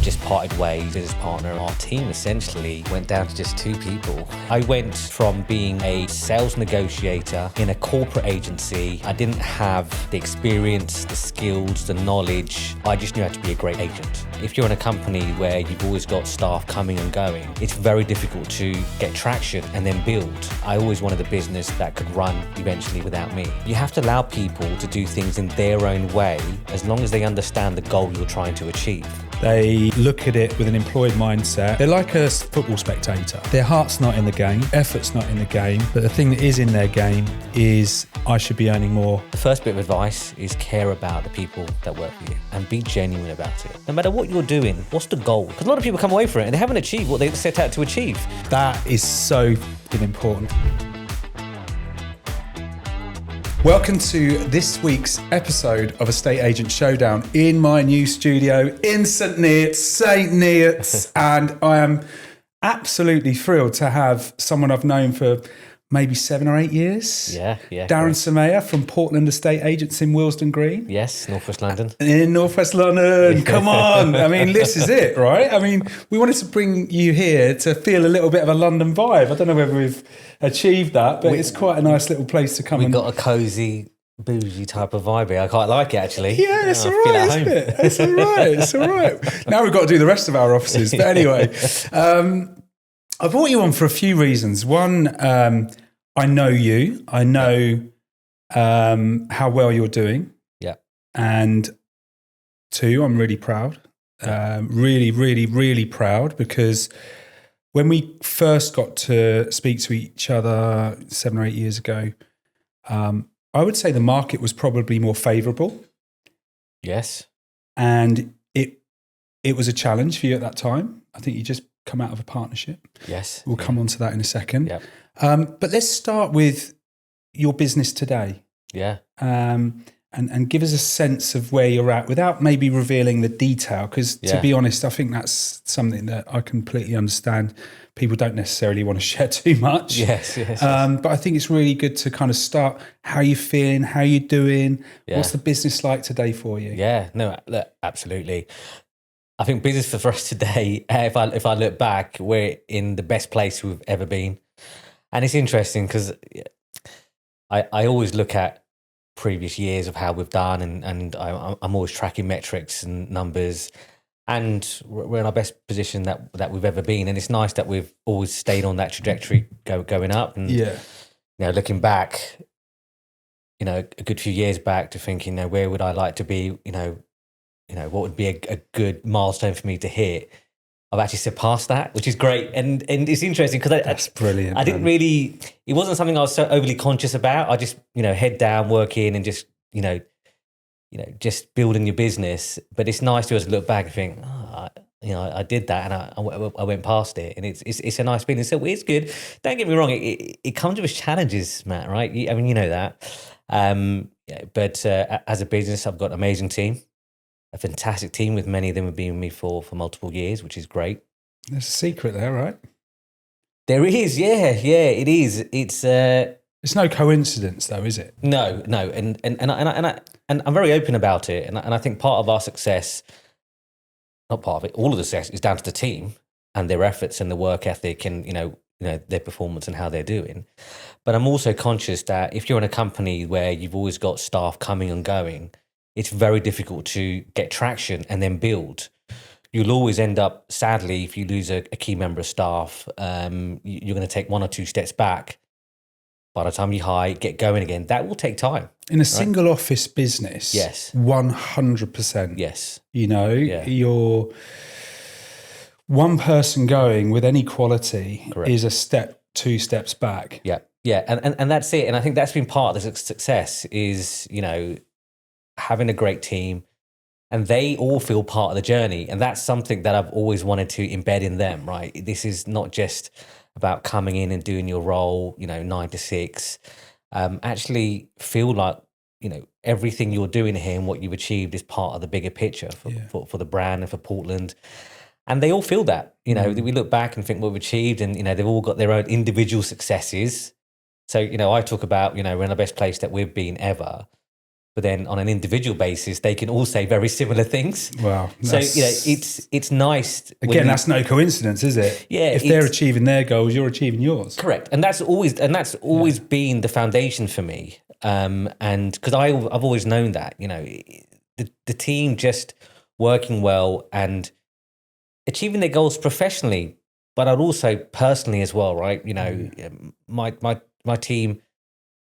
just parted ways. Business partner, our team essentially went down to just 2 people. I went from being a sales negotiator in a corporate agency. I didn't have the experience, the skills, the knowledge. I just knew how to be a great agent. If you're in a company where you've always got staff coming and going, it's very difficult to get traction and then build. I always wanted a business that could run eventually without me. You have to allow people to do things in their own way as long as they understand the goal you're trying to achieve. They look at it with an employed mindset. They're like a football spectator. Their heart's not in the game, effort's not in the game, but the thing that is in their game is I should be earning more. The first bit of advice is care about the people that work for you and be genuine about it. No matter what you're doing, what's the goal? Because a lot of people come away from it and they haven't achieved what they set out to achieve. That is so important. Welcome to this week's episode of Estate Agent Showdown in my new studio in St Neots, and I am absolutely thrilled to have someone I've known for maybe 7 or 8 years. Yeah. Darren Somaiya from Portland Estate Agents in Willesden Green. Yes, Northwest London. In Northwest London, come on. I mean, this is it, right? I mean, we wanted to bring you here to feel a little bit of a London vibe. I don't know whether we've achieved that, but it's quite a nice little place to come. We've got a cosy, bougie type of vibe here. I quite like it, actually. Yeah, it's all right, isn't it? It's all right, it's all right. Now we've got to do the rest of our offices. But anyway, I brought you on for a few reasons. One, I know you. I know how well you're doing. Yeah. And 2, I'm really proud. Really proud, because when we first got to speak to each other 7 or 8 years ago, I would say the market was probably more favourable. Yes. And it was a challenge for you at that time. I think you just come out of a partnership. Yes. We'll come on to that in a second. Yep. But let's start with your business today. Yeah. And give us a sense of where you're at without maybe revealing the detail, because to be honest, I think that's something that I completely understand. People don't necessarily want to share too much. Yes. But I think it's really good to kind of start how you're feeling, how you're doing. Yeah. What's the business like today for you? Yeah, no, look, absolutely. I think business for us today, if I look back, we're in the best place we've ever been. And it's interesting because I always look at previous years of how we've done, and I'm always tracking metrics and numbers, and we're in our best position that we've ever been. And it's nice that we've always stayed on that trajectory going up. And looking back, a good few years back to thinking, where would I like to be? What would be a good milestone for me to hit? I've actually surpassed that, which is great. And it's interesting because that's brilliant. I didn't really, it wasn't something I was so overly conscious about. I just, head down, work in, and just, just building your business. But it's nice to us look back and think, I did that, and I went past it, and it's a nice feeling. So it's good. Don't get me wrong, it comes with challenges, Matt, right? I mean, you know that. But as a business, I've got an amazing team. A fantastic team, with many of them have been with me for multiple years, which is great. There's a secret there, right? There is, yeah, it is. It's no coincidence, though, is it? No, and I'm very open about it, and I think part of our success, not part of it, all of the success is down to the team and their efforts and the work ethic, and their performance and how they're doing. But I'm also conscious that if you're in a company where you've always got staff coming and going, it's very difficult to get traction and then build. You'll always end up, sadly, if you lose a key member of staff, you're going to take 1 or 2 steps back. By the time you get going again, that will take time. In a single office business, yes, 100%. Yes. You're one person going with any quality. Correct. Is 2 steps back. Yeah, and that's it. And I think that's been part of the success is, having a great team, and they all feel part of the journey. And that's something that I've always wanted to embed in them, right? This is not just about coming in and doing your role, 9 to 6. Actually feel like, everything you're doing here and what you've achieved is part of the bigger picture for the brand and for Portland. And they all feel that, we look back and think what we've achieved, and, they've all got their own individual successes. So, I talk about, we're in the best place that we've been ever. but then on an individual basis, they can all say very similar things. Wow. So, it's nice. Again, that's no coincidence, is it? Yeah. If they're achieving their goals, you're achieving yours. Correct. And that's always been the foundation for me. And because I've always known that, the team just working well and achieving their goals professionally, but I'd also personally as well, right? My team,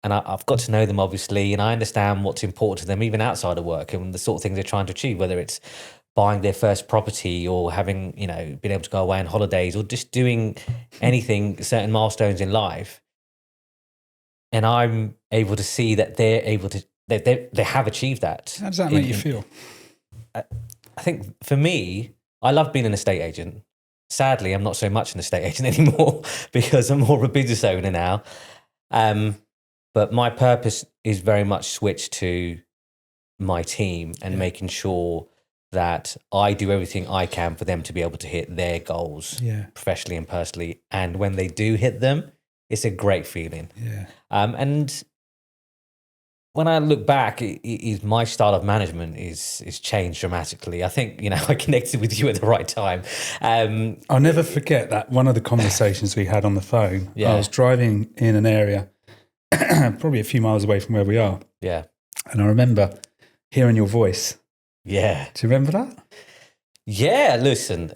and I've got to know them obviously, and I understand what's important to them even outside of work and the sort of things they're trying to achieve, whether it's buying their first property or having, being able to go away on holidays or just doing anything, certain milestones in life. And I'm able to see that they're able to, they have achieved that. How does that make you feel? I think for me, I love being an estate agent. Sadly, I'm not so much an estate agent anymore because I'm more of a business owner now. But my purpose is very much switched to my team and making sure that I do everything I can for them to be able to hit their goals professionally and personally. And when they do hit them, it's a great feeling. Yeah. And when I look back, my style of management is changed dramatically. I think, I connected with you at the right time. I'll never forget that one of the conversations we had on the phone. Yeah. I was driving in an area probably a few miles away from where we are. Yeah. And I remember hearing your voice. Yeah. Do you remember that? Yeah, listen.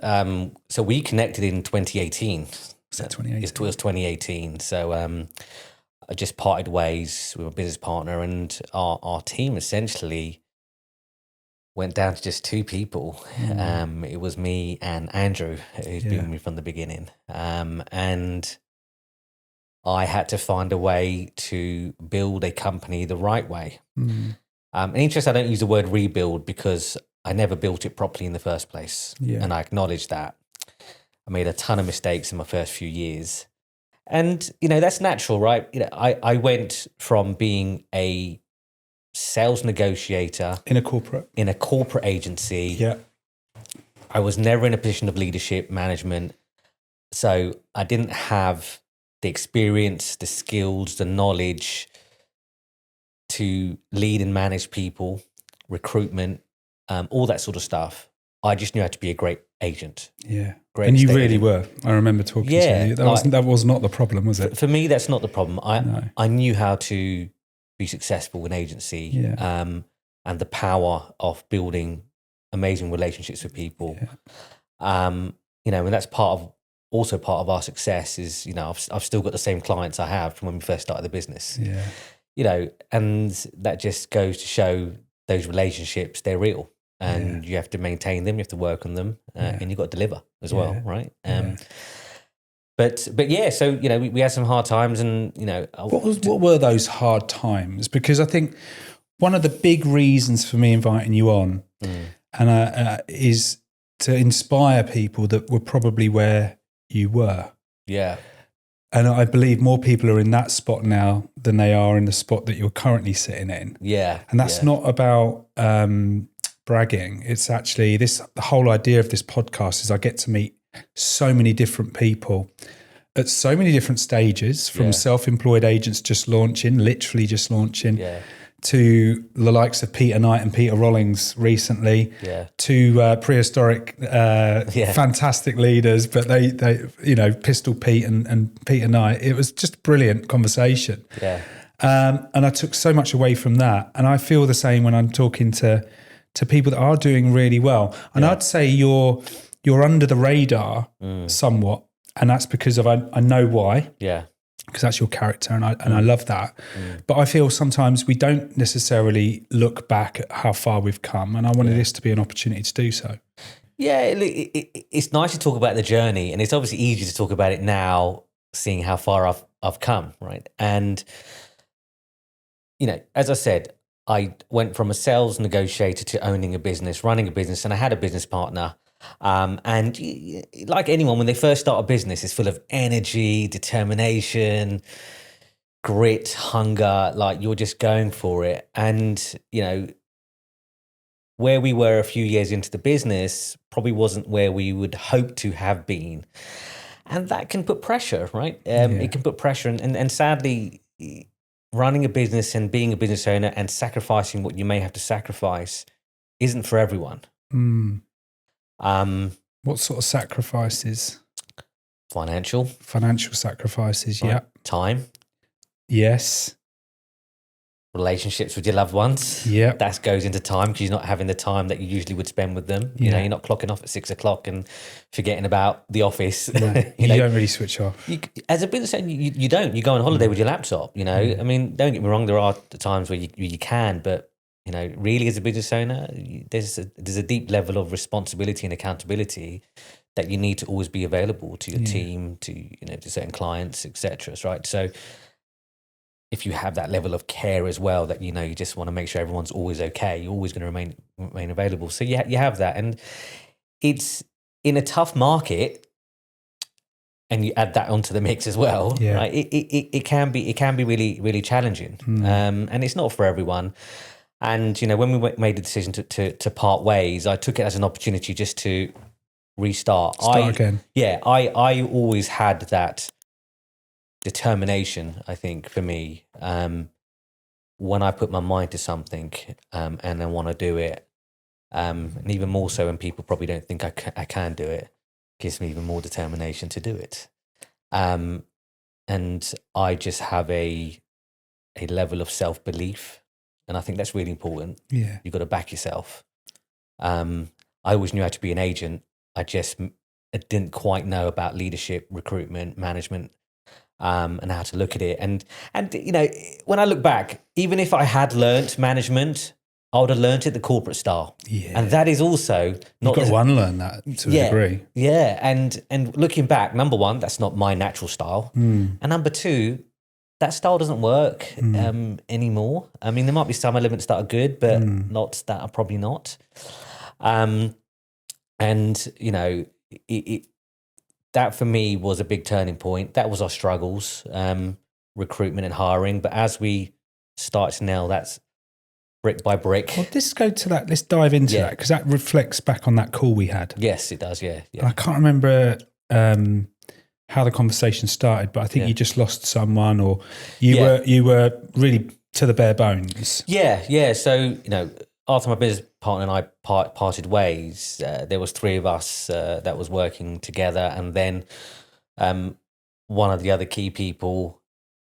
So we connected in 2018. Was that 2018? It was 2018. So I just parted ways with a business partner, and our team essentially went down to just two people. It was me and Andrew, who's been with me from the beginning. And I had to find a way to build a company the right way. And interesting, I don't use the word rebuild because I never built it properly in the first place. Yeah. And I acknowledge that. I made a ton of mistakes in my first few years. And, that's natural, right? I went from being a sales negotiator in a corporate agency. Yeah. I was never in a position of leadership management. So I didn't have the experience, the skills, the knowledge to lead and manage people, recruitment, all that sort of stuff. I just knew how to be a great agent. Yeah. Great and you estate really agent. were. I remember talking to you. That was not the problem, was it? For me, that's not the problem. No. I knew how to be successful in agency and the power of building amazing relationships with people. Yeah. And that's also part of our success is, I've still got the same clients I have from when we first started the business. Yeah. And that just goes to show those relationships, they're real. And you have to maintain them, you have to work on them, and you've got to deliver as well, right? But yeah, so we had some hard times, and what were those hard times? Because I think one of the big reasons for me inviting you on, and is to inspire people that were probably where you were. Yeah. And I believe more people are in that spot now than they are in the spot that you're currently sitting in. Yeah. And that's not about bragging. It's actually the whole idea of this podcast is I get to meet so many different people at so many different stages, from self-employed agents literally just launching, to the likes of Peter Knight and Peter Rollings recently, to prehistoric, fantastic leaders, but they Pistol Pete and Peter Knight. It was just a brilliant conversation. Yeah. And I took so much away from that. And I feel the same when I'm talking to people that are doing really well. And I'd say you're under the radar somewhat. And that's because I know why. Yeah. Because that's your character, and I love that. But I feel sometimes we don't necessarily look back at how far we've come, and I wanted this to be an opportunity to do so. Yeah, it's nice to talk about the journey, and it's obviously easy to talk about it now, seeing how far I've come, right? And as I said, I went from a sales negotiator to owning a business, running a business, and I had a business partner. And like anyone, when they first start a business, it's full of energy, determination, grit, hunger, like you're just going for it. And, where we were a few years into the business probably wasn't where we would hope to have been. And that can put pressure, right? It can put pressure. And sadly, running a business and being a business owner and sacrificing what you may have to sacrifice isn't for everyone. What sort of sacrifices? Financial sacrifices, right? yeah. Time. Yes. Relationships with your loved ones. Yeah. That goes into time because you're not having the time that you usually would spend with them. You know, you're not clocking off at 6 o'clock and forgetting about the office. No, you don't really switch off. As a business owner, you don't. You go on holiday with your laptop, you know. I mean, don't get me wrong, there are times where you can, but, you know, really as a business owner, there's a deep level of responsibility and accountability that you need to always be available to your team, to, you know, to certain clients, etc. Right. So if you have that level of care as well, that, you know, you just want to make sure everyone's always okay, you're always going to remain available. So you have that, and it's in a tough market, and you add that onto the mix as well. Right? It can be really, really challenging, and it's not for everyone. And, you know, when we made the decision to part ways, I took it as an opportunity just to restart. Start again. Yeah, I always had that determination, I think, for me, when I put my mind to something and I want to do it, and even more so when people probably don't think I can do it, gives me even more determination to do it. And I just have a level of self-belief, and I think that's really important. Yeah, you've got to back yourself. I always knew how to be an agent. I didn't quite know about leadership, recruitment, management, and how to look at it. And you know, when I look back, even if I had learnt management, I would have learnt it the corporate style. Yeah. And that is also not... You've got to unlearn that to a degree. Yeah. And looking back, number one, that's not my natural style. And number two, that style doesn't work anymore. I mean, there might be some elements that are good, but not that are probably not. And, you know, that for me was a big turning point. That was our struggles, recruitment and hiring. But as we start to nail that brick by brick. Well, let's go to that. Let's dive into that, because that reflects back on that call we had. Yes, it does. Yeah. I can't remember how the conversation started, but I think you just lost someone, or you were really to the bare bones. Yeah. So, you know, after my business partner and I parted ways, there was three of us that was working together, and then one of the other key people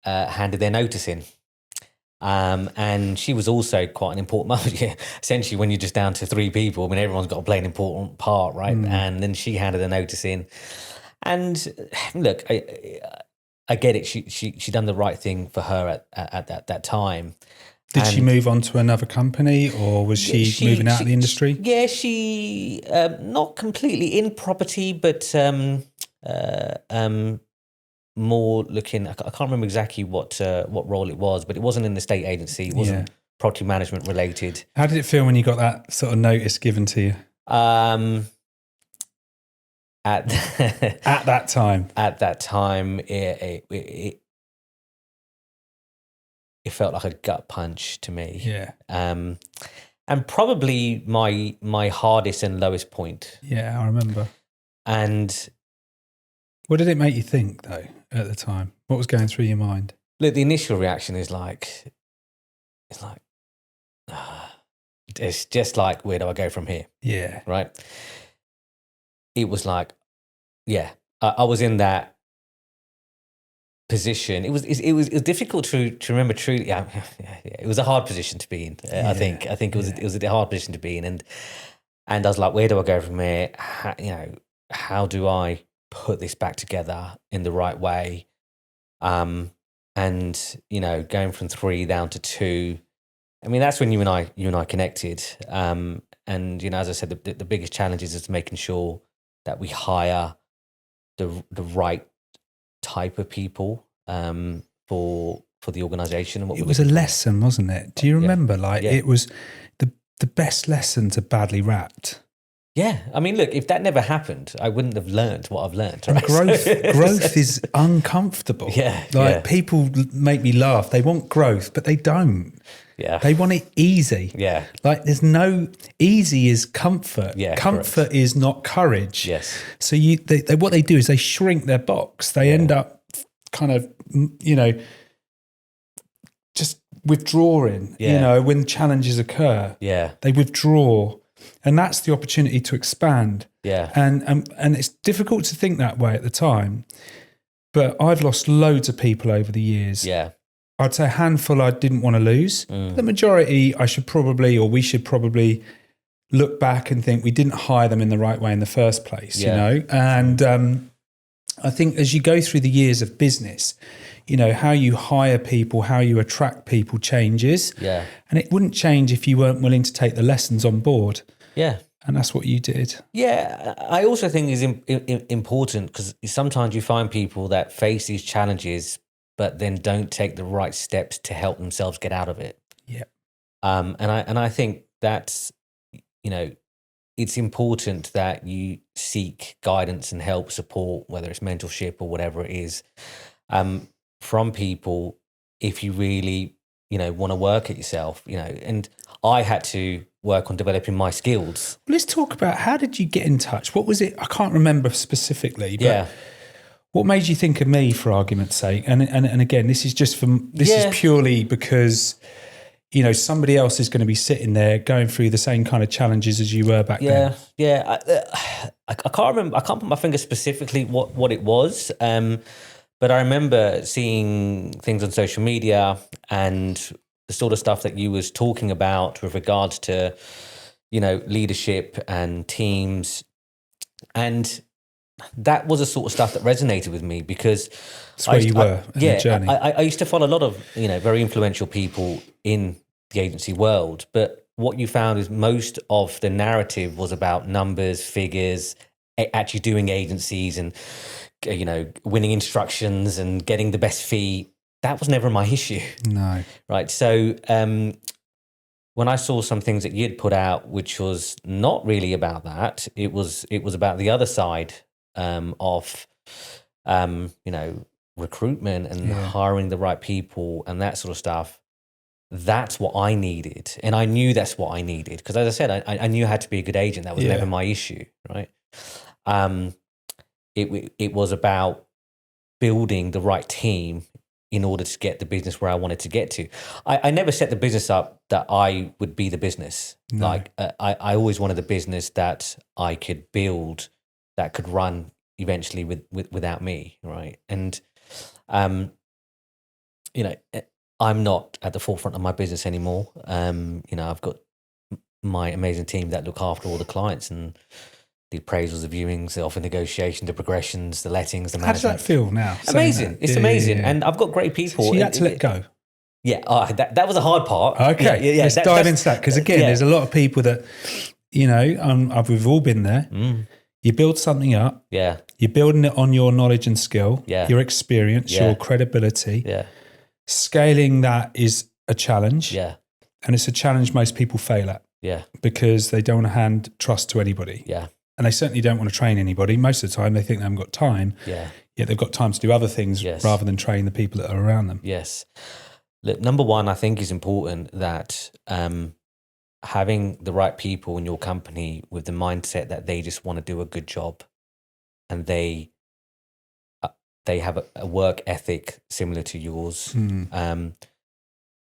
handed their notice in. And she was also quite an important essentially, when you're just down to three people, I mean, everyone's got to play an important part, right? And then she handed a notice in. And look, I get it. She done the right thing for her at that time. Did she move on to another company, or was she moving out of the industry? Yeah, she not completely in property, but more looking. I can't remember exactly what role it was, but it wasn't in the estate agency. It wasn't property management related. How did it feel when you got that sort of notice given to you? At that time, it felt like a gut punch to me. Yeah. And probably my hardest and lowest point. Yeah, I remember. And what did it make you think, though, at the time? What was going through your mind? Look, the initial reaction is it's just like, where do I go from here? Yeah. Right. It was like, I was in that position. It was difficult to remember truly. Yeah, it was a hard position to be in. I think it was a hard position to be in, and I was like, where do I go from here? How do I put this back together in the right way? And you know, going from 3 down to 2. I mean, that's when you and I connected. And you know, as I said, the biggest challenge is making sure that we hire the right type of people for the organisation. It was a lesson, wasn't it? Do you remember? It was the best lessons are badly wrapped. Yeah, I mean, look, if that never happened, I wouldn't have learned what I've learned. Right? Growth is uncomfortable. People make me laugh. They want growth, but they don't. Yeah, they want it easy. Yeah, like there's no easy is comfort. Yeah, comfort is not courage. Yes. So what they do is they shrink their box. They end up kind of, you know, withdrawing, when challenges occur. Yeah. They withdraw. And that's the opportunity to expand. Yeah. And it's difficult to think that way at the time. But I've lost loads of people over the years. Yeah. I'd say a handful I didn't want to lose. The majority we should probably look back and think we didn't hire them in the right way in the first place, And I think as you go through the years of business, how you hire people, how you attract people changes. Yeah. And it wouldn't change if you weren't willing to take the lessons on board. Yeah. And that's what you did. Yeah. I also think is important because sometimes you find people that face these challenges but then don't take the right steps to help themselves get out of it. Yeah. And I think that's, it's important that you seek guidance and help, support, whether it's mentorship or whatever it is, from people if you really, want to work at yourself, and I had to work on developing my skills. Let's talk about how did you get in touch? What was it? I can't remember specifically, but what made you think of me, for argument's sake? And again, this is just is purely because, somebody else is going to be sitting there going through the same kind of challenges as you were back then. Yeah. I can't remember. I can't put my finger specifically what it was. But I remember seeing things on social media and the sort of stuff that you was talking about with regards to, leadership and teams. And that was the sort of stuff that resonated with me because that's where you were in the journey. I used to follow a lot of, very influential people in the agency world. But what you found is most of the narrative was about numbers, figures, actually doing agencies and, winning instructions and getting the best fee. That was never my issue. No. Right. So when I saw some things that you'd put out, which was not really about that, it was about the other side of, recruitment and hiring the right people and that sort of stuff. That's what I needed. And I knew that's what I needed. Because as I said, I knew I had to be a good agent. That was never my issue. Right. It was about building the right team in order to get the business where I wanted to get to. I never set the business up that I would be the business. No. Like I always wanted the business that I could build, that could run eventually without me, right? And I'm not at the forefront of my business anymore. I've got my amazing team that look after all the clients and the appraisals, the viewings, the offer negotiation, the progressions, the lettings, the management. How does that feel now? Amazing. It's amazing. Yeah. And I've got great people. So you had to let go? Yeah. That was a hard part. Okay. Yeah. Let's dive into that. Because again, there's a lot of people that, we've all been there. You build something up. Yeah. You're building it on your knowledge and skill, your experience, your credibility. Yeah. Scaling that is a challenge. Yeah. And it's a challenge most people fail at. Yeah. Because they don't want to hand trust to anybody. Yeah. And they certainly don't want to train anybody. Most of the time, they think they haven't got time. Yeah. Yet they've got time to do other things rather than train the people that are around them. Yes. Look, number one, I think is important that having the right people in your company with the mindset that they just want to do a good job and they have a work ethic similar to yours.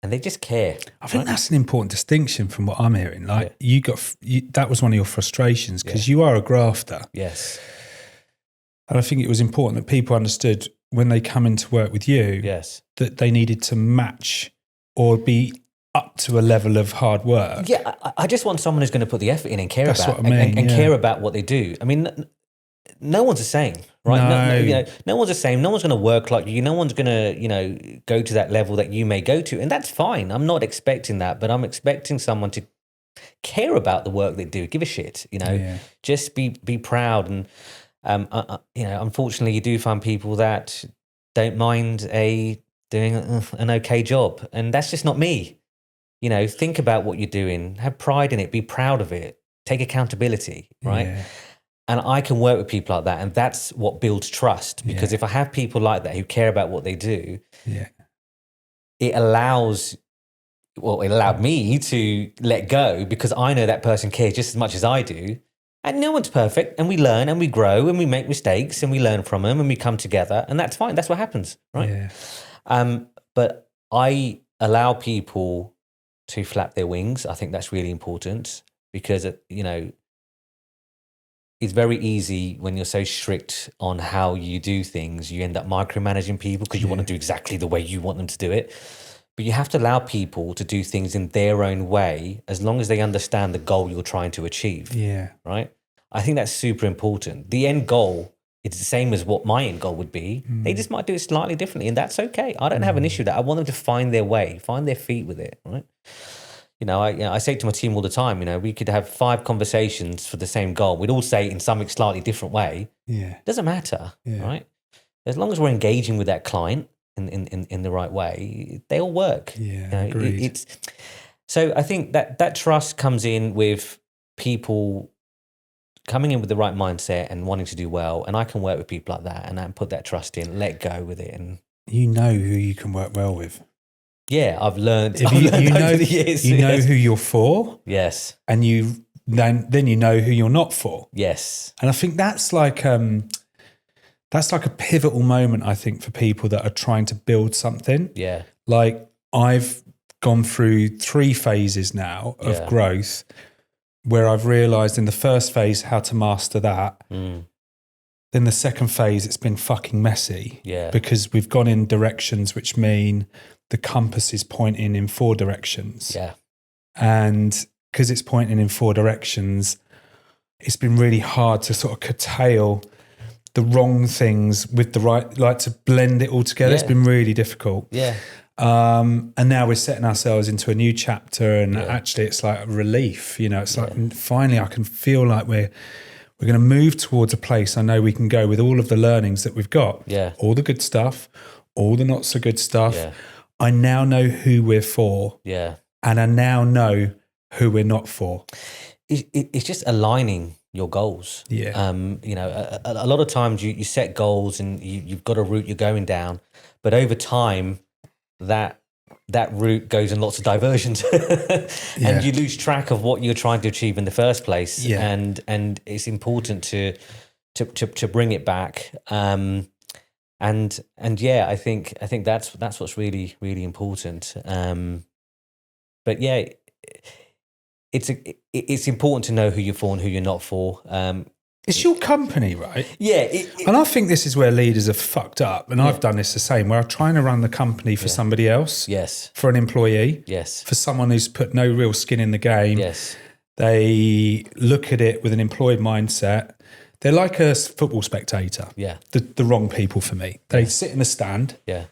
And they just care. I think that's an important distinction from what I'm hearing. Like that was one of your frustrations because you are a grafter. Yes. And I think it was important that people understood when they come into work with you that they needed to match or be up to a level of hard work. Yeah, I just want someone who's going to put the effort in and care that's about what I mean, and care about what they do. I mean, no one's the same, right? No one's the same. No one's going to work like you. No one's going to, go to that level that you may go to. And that's fine. I'm not expecting that, but I'm expecting someone to care about the work they do. Give a shit, just be proud. And, unfortunately you do find people that don't mind doing an okay job. And that's just not me. Think about what you're doing, have pride in it, be proud of it, take accountability, right? Yeah. And I can work with people like that. And that's what builds trust. Because if I have people like that who care about what they do, it allowed me to let go because I know that person cares just as much as I do. And no one's perfect. And we learn and we grow and we make mistakes and we learn from them and we come together. And that's fine. That's what happens, right? Yeah. But I allow people to flap their wings. I think that's really important because, it's very easy when you're so strict on how you do things, you end up micromanaging people because you want to do exactly the way you want them to do it. But you have to allow people to do things in their own way as long as they understand the goal you're trying to achieve. Yeah. Right? I think that's super important. The end goal, it's the same as what my end goal would be. They just might do it slightly differently, and that's okay. I don't have an issue with that. I want them to find their way, find their feet with it, right? I say to my team all the time, we could have 5 conversations for the same goal. We'd all say it in something slightly different way. Yeah. It doesn't matter, right? As long as we're engaging with that client in the right way, they all work. Yeah, agreed. So I think that trust comes in with people coming in with the right mindset and wanting to do well. And I can work with people like that and put that trust in, let go with it. And who you can work well with. Yeah, I've learned. Over the years. You know who you're for. Yes. And then you know who you're not for. Yes. And I think that's like a pivotal moment, I think, for people that are trying to build something. Yeah. Like I've gone through 3 phases now of growth where I've realized in the first phase how to master that. Then the second phase, it's been fucking messy. Yeah. Because we've gone in directions which mean the compass is pointing in 4 directions. Yeah. And because it's pointing in 4 directions, it's been really hard to sort of curtail the wrong things with the right, like to blend it all together. It's been really difficult. Yeah. And now we're setting ourselves into a new chapter, and actually it's like a relief, it's like finally I can feel like we're going to move towards a place I know we can go with all of the learnings that we've got. Yeah. All the good stuff, all the not so good stuff. Yeah. I now know who we're for. Yeah. And I now know who we're not for. It's just aligning your goals. Yeah. A lot of times you set goals and you've got a route you're going down, but over time that route goes in lots of diversions and you lose track of what you're trying to achieve in the first place. Yeah. And it's important to bring it back. And I think that's what's really, really important. But yeah, it's important to know who you're for and who you're not for. It's your company, right? Yeah. And I think this is where leaders have fucked up. And I've done this the same, where I'm trying to run the company for somebody else. Yes. For an employee. Yes. For someone who's put no real skin in the game. Yes. They look at it with an employed mindset. They're like a football spectator. Yeah. The wrong people for me. They sit in the stand. Yeah.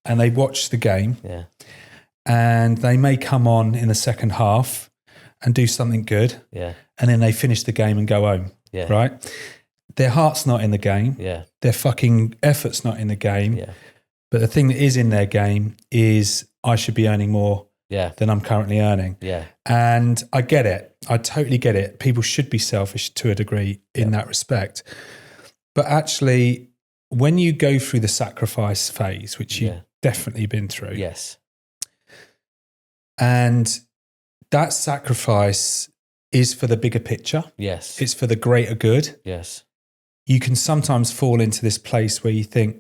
And they watch the game. Yeah. And they may come on in the second half and do something good. Yeah. And then they finish the game and go home. Yeah. Right? Their heart's not in the game. Yeah. Their fucking effort's not in the game. Yeah. But the thing that is in their game is I should be earning more than I'm currently earning. Yeah. And I get it. I totally get it. People should be selfish to a degree in that respect. But actually, when you go through the sacrifice phase, which you've definitely been through. Yes. And that sacrifice is for the bigger picture. Yes. It's for the greater good. Yes. You can sometimes fall into this place where you think,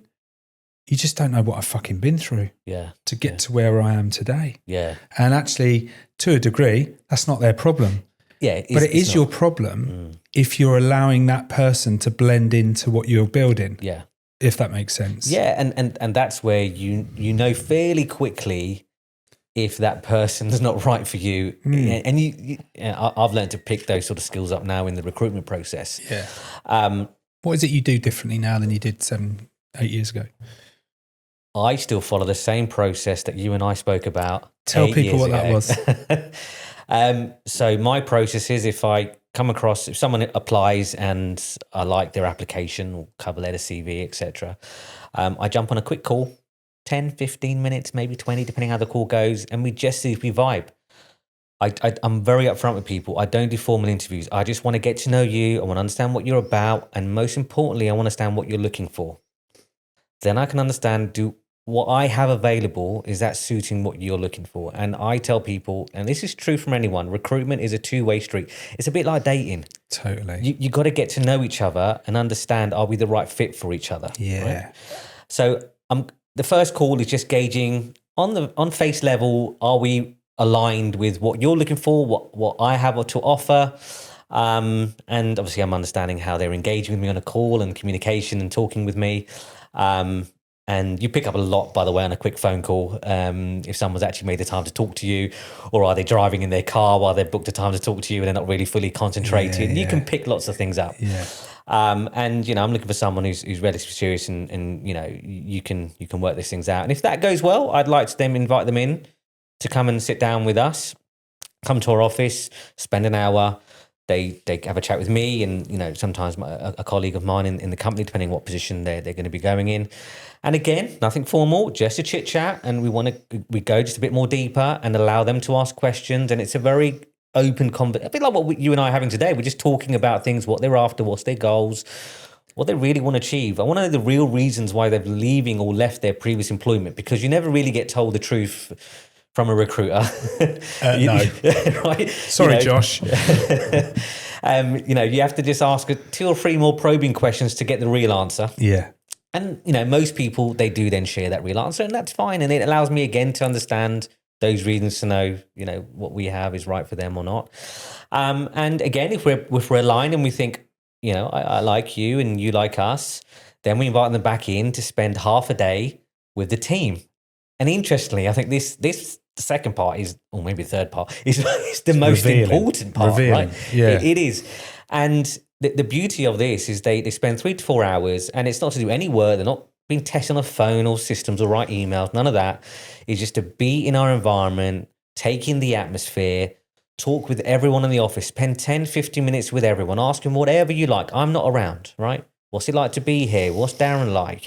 you just don't know what I've fucking been through to get to where I am today. Yeah. And actually, to a degree, that's not their problem. Yeah. But it is your problem if you're allowing that person to blend into what you're building. Yeah. If that makes sense. Yeah. And that's where you know fairly quickly if that person's not right for you. And I've learned to pick those sort of skills up now in the recruitment process. Yeah. What is it you do differently now than you did 7-8 years ago? I still follow the same process that you and I spoke about. Tell people what that was. So my process is if someone applies and I like their application, cover letter, CV, etc., I jump on a quick call, 10, 15 minutes, maybe 20, depending how the call goes, and we just see if we vibe. I'm very upfront with people. I don't do formal interviews. I just want to get to know you. I want to understand what you're about. And most importantly, I want to understand what you're looking for. Then I can understand, what I have available, is that suiting what you're looking for? And I tell people, and this is true from anyone, recruitment is a two-way street. It's a bit like dating. Totally. You got to get to know each other and understand, are we the right fit for each other? Yeah. Right? So the first call is just gauging on face level, are we aligned with what you're looking for, what I have to offer? And obviously I'm understanding how they're engaging with me on a call and communication and talking with me. And you pick up a lot, by the way, on a quick phone call. If someone's actually made the time to talk to you, or are they driving in their car while they've booked the time to talk to you and they're not really fully concentrating. You can pick lots of things up. Yeah. And I'm looking for someone who's relatively serious and you can work these things out. And if that goes well, I'd like to then invite them in to come and sit down with us, come to our office, spend an hour. They have a chat with me and, sometimes a colleague of mine in the company, depending on what position they're going to be going in. And again, nothing formal, just a chit chat. And we go just a bit more deeper and allow them to ask questions. And it's a very open conversation, a bit like what you and I are having today. We're just talking about things, what they're after, what's their goals, what they really want to achieve. I want to know the real reasons why they're leaving or left their previous employment, because you never really get told the truth from a recruiter. No. Right? Sorry, Josh. You have to just ask 2 or 3 more probing questions to get the real answer. Yeah. And, most people, they do then share that real answer, and that's fine. And it allows me again to understand those reasons, to know, what we have is right for them or not. And again, if we're aligned and we think, I like you and you like us, then we invite them back in to spend half a day with the team. And interestingly, I think this the second part is, or maybe the third part, is the most important part, right? Yeah. It is. And the beauty of this is they spend 3 to 4 hours, and it's not to do any work. They're not being tested on a phone or systems or write emails. None of that. It's just to be in our environment, take in the atmosphere, talk with everyone in the office, spend 10, 15 minutes with everyone, ask them whatever you like. I'm not around, right? What's it like to be here? What's Darren like?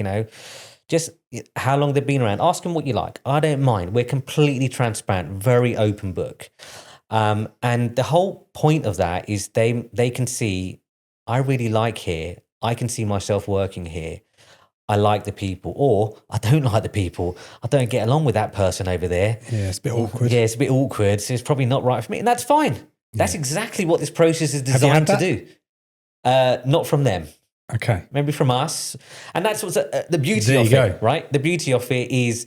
Just how long they've been around. Ask them what you like. I don't mind. We're completely transparent, very open book. And the whole point of that is they can see, I really like here. I can see myself working here. I like the people, or I don't like the people. I don't get along with that person over there. Yeah, it's a bit awkward. Yeah, it's a bit awkward. So it's probably not right for me. And that's fine. That's exactly what this process is designed to do. Not from them. Okay. Maybe from us. And that's what's the beauty there of you go. it, right? The beauty of it is,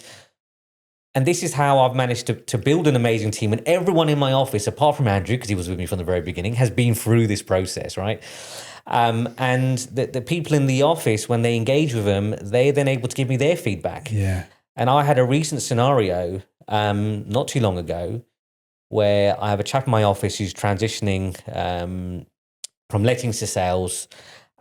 and this is how I've managed to build an amazing team. And everyone in my office, apart from Andrew, because he was with me from the very beginning, has been through this process, right? And the people in the office, when they engage with them, they're then able to give me their feedback. Yeah. And I had a recent scenario not too long ago where I have a chap in my office who's transitioning from lettings to sales,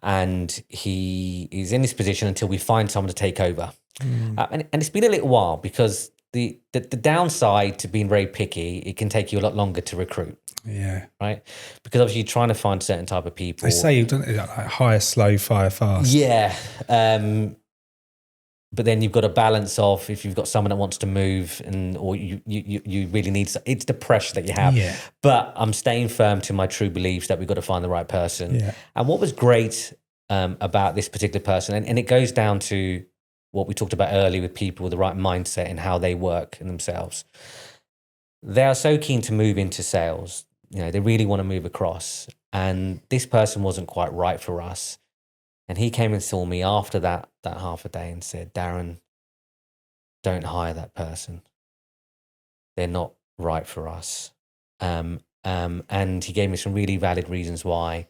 and he is in this position until we find someone to take over. And it's been a little while, because the downside to being very picky, it can take you a lot longer to recruit. Yeah. Right? Because obviously you're trying to find certain type of people. They say you've done it like hire slow, fire fast. Yeah. But then you've got a balance of, if you've got someone that wants to move, or you really need, it's the pressure that you have. Yeah. But I'm staying firm to my true beliefs that we've got to find the right person. Yeah. And what was great about this particular person, and it goes down to what we talked about earlier with people with the right mindset and how they work in themselves. They are so keen to move into sales. They really want to move across. And this person wasn't quite right for us. And he came and saw me after that half a day and said, Darren, don't hire that person. They're not right for us. And he gave me some really valid reasons why.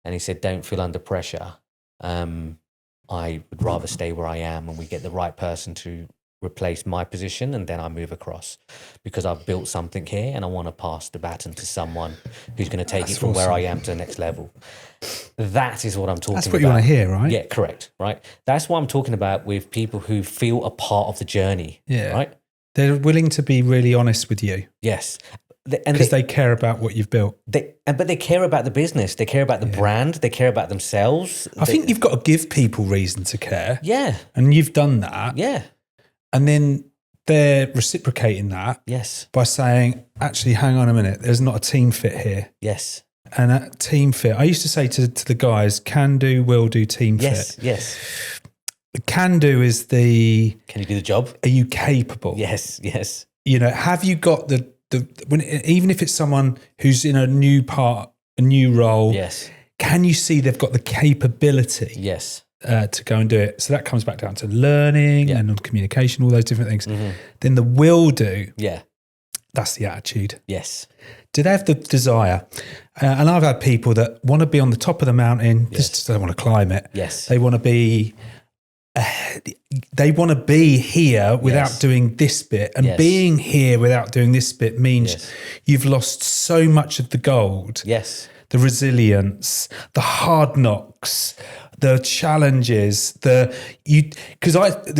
And he said, don't feel under pressure. I would rather stay where I am and we get the right person to replace my position, and then I move across, because I've built something here and I want to pass the baton to someone who's going to take it from where I am to the next level. That is what I'm talking about. That's what you want to hear, right? Yeah, correct. Right. That's what I'm talking about with people who feel a part of the journey. Yeah. Right. They're willing to be really honest with you. Yes. Because they care about what you've built. But they care about the business. They care about the brand. They care about themselves. I think you've got to give people reason to care. Yeah. And you've done that. Yeah. And then they're reciprocating that. Yes. By saying, actually, hang on a minute, there's not a team fit here. Yes. And that team fit, I used to say to the guys, can do, will do, team fit. Yes. The can do is the... Can you do the job? Are you capable? Yes. Have you got even if it's someone who's in a new role, yes, can you see they've got the capability? Yes. to go and do it. So that comes back down to learning and communication, all those different things. Then the will do. Yeah. That's the attitude. Yes. Do they have the desire? And I've had people that want to be on the top of the mountain, just don't want to climb it. Yes. They want to be here without doing this bit. And being here without doing this bit means you've lost so much of the gold. Yes. The resilience, the hard knocks, the challenges, the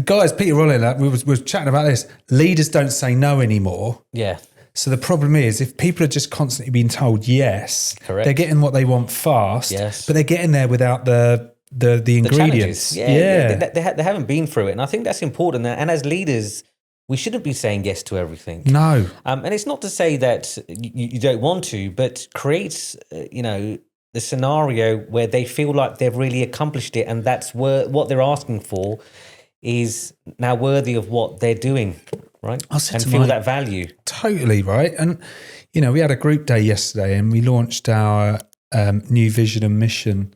guys, Peter Rollin, we was chatting about this. Leaders don't say no anymore. Yeah. So the problem is, if people are just constantly being told yes, correct, they're getting what they want fast. Yes. But they're getting there without the ingredients. They haven't been through it, and I think that's important. And as leaders, we shouldn't be saying yes to everything. No. And it's not to say that you don't want to, but creates, the scenario where they feel like they've really accomplished it, and that's what they're asking for is now worthy of what they're doing, right? And feel that value. Totally, right? And, we had a group day yesterday and we launched our new vision and mission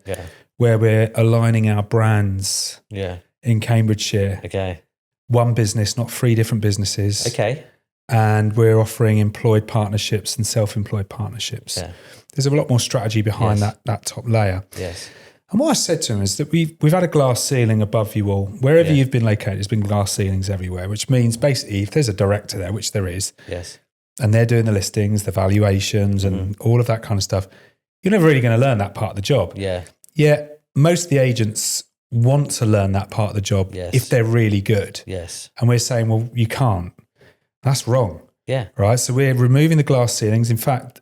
where we're aligning our brands in Cambridgeshire. Okay. One business, not 3 different businesses. Okay. And we're offering employed partnerships and self-employed partnerships. Yeah. There's a lot more strategy behind that top layer. Yes. And what I said to him is that we've had a glass ceiling above you all. Wherever you've been located, there's been glass ceilings everywhere, which means basically if there's a director there, which there is, and they're doing the listings, the valuations and all of that kind of stuff, you're never really going to learn that part of the job. Yeah. Yet most of the agents want to learn that part of the job if they're really good. Yes. And we're saying, well, you can't. That's wrong. Yeah. Right. So we're removing the glass ceilings. In fact,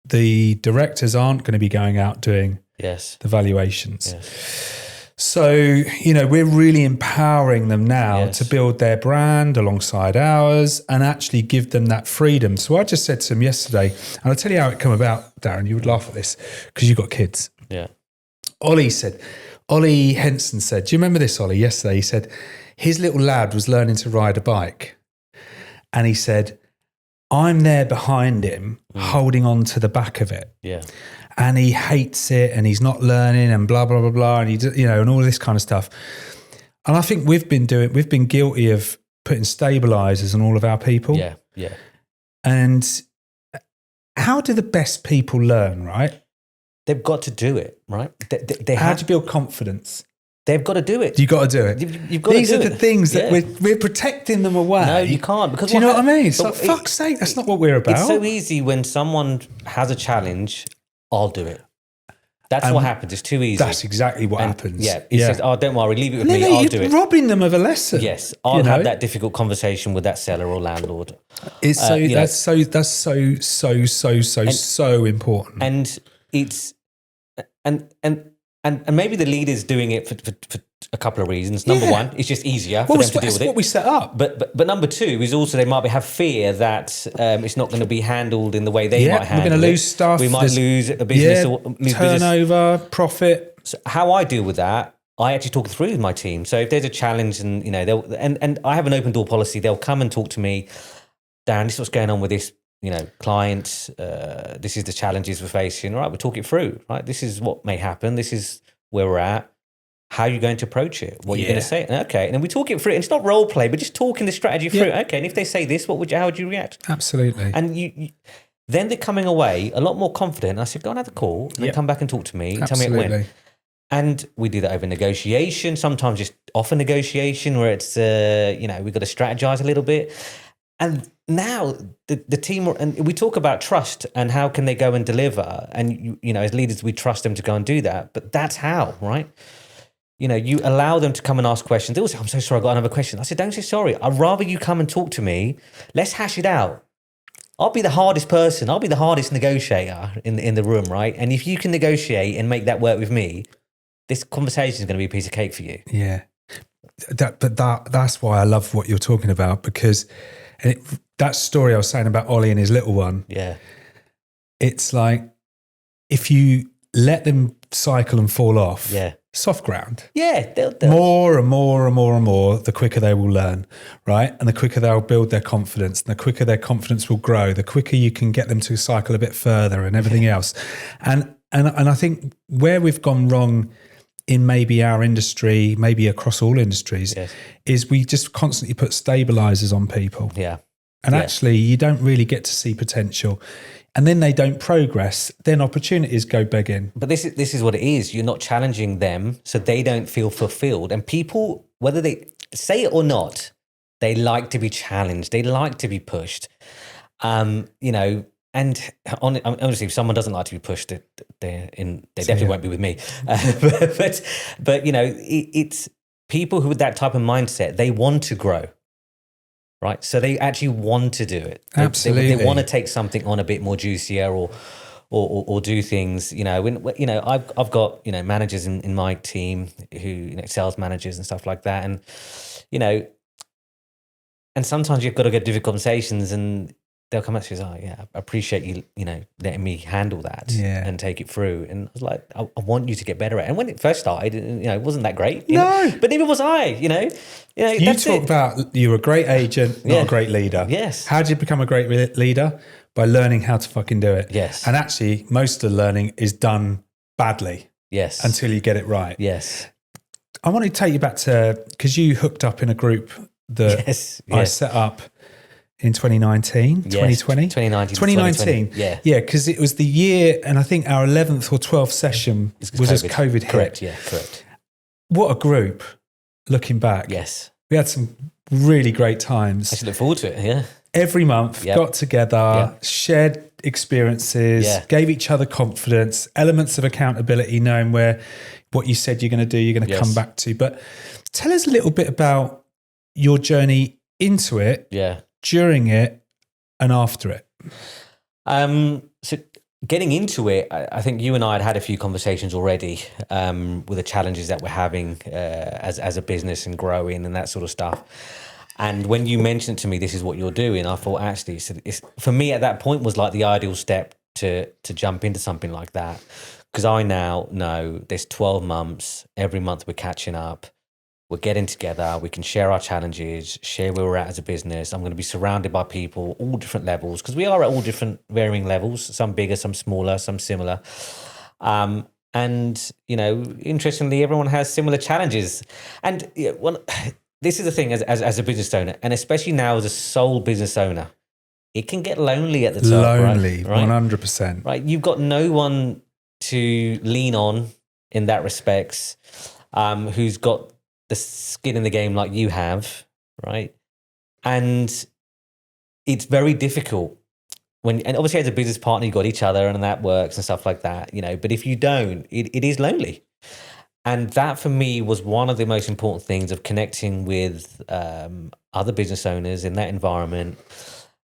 the directors aren't going to be going out doing the valuations. Yes. So, we're really empowering them now to build their brand alongside ours and actually give them that freedom. So I just said to them yesterday, and I'll tell you how it came about, Darren, you would laugh at this because you've got kids. Yeah. Ollie Henson said, do you remember this, Ollie? Yesterday, he said his little lad was learning to ride a bike. And he said, I'm there behind him, holding on to the back of it. Yeah. And he hates it and he's not learning and blah, blah, blah, blah. And and all this kind of stuff. And I think we've been guilty of putting stabilizers on all of our people. Yeah. Yeah. And how do the best people learn, right? They've got to do it, right? How do you build confidence? They've got to do it. You got to do it. You've got These to do it. are the things that we're protecting them away. No, you can't. Because do you know what I mean? It's like, fuck's sake, that's not what we're about. It's so easy when someone has a challenge, I'll do it. That's what happens. It's too easy. That's exactly what happens. Yeah. He says, oh, don't worry, leave it with me. I'll do it. You're robbing them of a lesson. Yes. I'll have that difficult conversation with that seller or landlord. It's that's so important. And it's and maybe the leader's doing it for a couple of reasons. Number one, it's just easier for them to deal with it. That's what we set up. But number two is also they might have fear that it's not going to be handled in the way they might handle it. We're going to lose stuff. We might lose a business or lose turnover, profit. So how I deal with that, I actually talk through with my team. So if there's a challenge and they'll and I have an open door policy, they'll come and talk to me. Darren, this is what's going on with this client, this is the challenges we're facing. Right, we'll talk it through. Right, this is what may happen. This is where we're at. How are you going to approach it? What are you going to say? Okay, and then we talk it through. And it's not role play, but just talking the strategy through. Okay, and if they say this, how would you react? Absolutely. And you then they're coming away a lot more confident. I said, go and have a call, and then come back and talk to me. And tell me it went. And we do that over negotiation. Sometimes just off a negotiation where it's we've got to strategize a little bit. And now the team, and we talk about trust and how can they go and deliver. And, as leaders, we trust them to go and do that. But that's how, right? You allow them to come and ask questions. They all say, I'm so sorry, I got another question. I said, don't say sorry. I'd rather you come and talk to me. Let's hash it out. I'll be the hardest person. I'll be the hardest negotiator in the room, right? And if you can negotiate and make that work with me, this conversation is going to be a piece of cake for you. Yeah. That's why I love what you're talking about, because that story I was saying about Ollie and his little one. Yeah. It's like, if you let them cycle and fall off, soft ground. Yeah. They'll more and more and more and more, the quicker they will learn, right? And the quicker they'll build their confidence, and the quicker their confidence will grow, the quicker you can get them to cycle a bit further and everything else. And I think where we've gone wrong in maybe our industry, maybe across all industries, is we just constantly put stabilizers on people. Yeah. And actually, you don't really get to see potential. And then they don't progress, then opportunities go begging. But this is what it is. You're not challenging them, so they don't feel fulfilled. And people, whether they say it or not, they like to be challenged. They like to be pushed. You know, and honestly, if someone doesn't like to be pushed, they definitely won't be with me. But you know, it's people who with that type of mindset, they want to grow. Right, so they actually want to do it. Absolutely, they want to take something on a bit more juicier, or do things. You know, I've got managers in my team who sales managers and stuff like that, and and sometimes you've got to get difficult conversations, and they'll come up to you and say, "Oh, yeah, I appreciate you, letting me handle that and take it through." And I was like, I want you to get better at it. And when it first started, it wasn't that great. But neither was I. You talk about you're a great agent, not a great leader. Yes. How did you become a great leader? By learning how to fucking do it. Yes. And actually, most of the learning is done badly. Yes. Until you get it right. Yes. I want to take you back to, because you hooked up in a group that I set up in 2019, 2020? 2019. Yeah. Yeah, because it was the year, and I think our 11th or 12th session was as COVID hit. Correct, yeah, correct. What a group, looking back. Yes. We had some really great times. I should look forward to it, yeah. Every month, got together, shared experiences, gave each other confidence, elements of accountability, knowing where what you said you're going to do, you're going to come back to. But tell us a little bit about your journey into it, during it, and after it. So getting into it, I think you and I had a few conversations already with the challenges that we're having as a business and growing and that sort of stuff. And when you mentioned to me, this is what you're doing, I thought actually, it's, for me at that point was like the ideal step to jump into something like that. Because I now know there's 12 months, every month we're catching up, we're getting together, we can share our challenges, share where we're at as a business. I'm going to be surrounded by people, all different levels, because we are at all different varying levels, some bigger, some smaller, some similar. And, interestingly, everyone has similar challenges. And this is the thing as a business owner, and especially now as a sole business owner, it can get lonely at the top. Lonely, right? 100%. Right, you've got no one to lean on in that respects, who's got the skin in the game like you have, right? And it's very difficult and obviously as a business partner, you've got each other and that works and stuff like that, but if you don't, it is lonely. And that for me was one of the most important things of connecting with other business owners in that environment,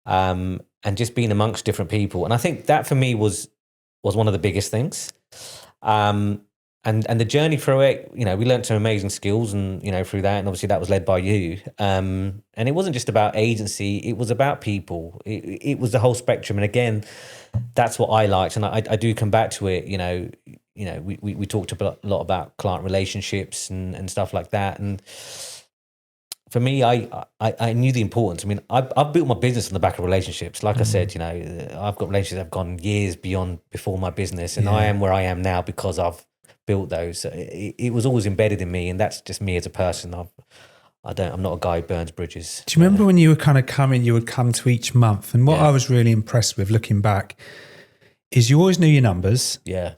and just being amongst different people. And I think that for me was one of the biggest things. And the journey through it, we learned some amazing skills and, through that. And obviously that was led by you. And it wasn't just about agency, it was about people. It was the whole spectrum. And again, that's what I liked. And I do come back to it, we talked a lot about client relationships and stuff like that. And for me, I knew the importance. I mean, I've built my business on the back of relationships. Like I said, I've got relationships that have gone years before my business. And I am where I am now because I've built those. It was always embedded in me, and that's just me as a person. I'm not a guy who burns bridges. Do you remember when you were kind of you would come to each month? And what I was really impressed with looking back is you always knew your numbers. Yeah.